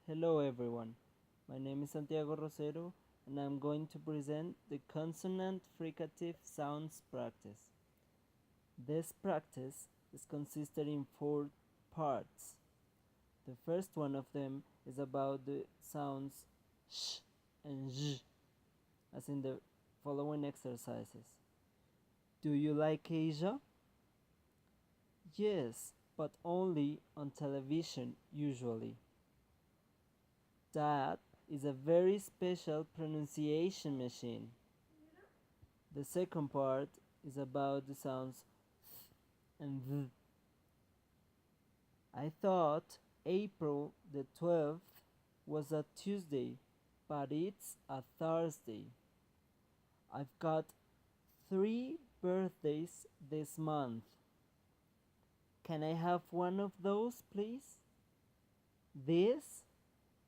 Hello everyone, my name is Santiago Rosero and I'm going to present the consonant fricative sounds practice. This practice is consisted in four parts. The first one of them is about the sounds sh and zh, as in the following exercises. Do you like Asia? Yes, but only on television usually. That is a very special pronunciation machine. The second part is about the sounds th and th. I thought April the 12th was a Tuesday, but it's a Thursday. I've got 3 birthdays this month. Can I have one of those, please? This?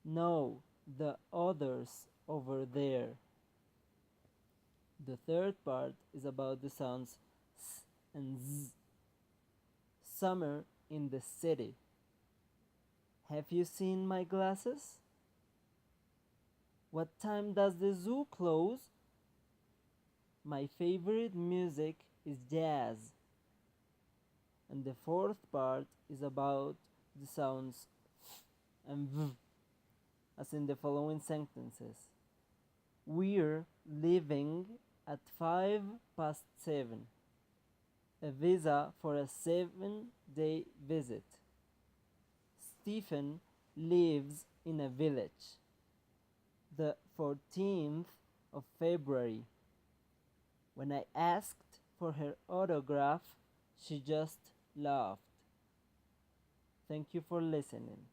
No, the others over there. The third part is about the sounds s and z. Summer in the city. Have you seen my glasses? What time does the zoo close? My favorite music is jazz. And the fourth part is about the sounds f and v, as in the following sentences. We're leaving at 7:05. A visa for a 7-day visit. Stephen lives in a village. The 14th of February. When I asked for her autograph, she just laughed. Thank you for listening.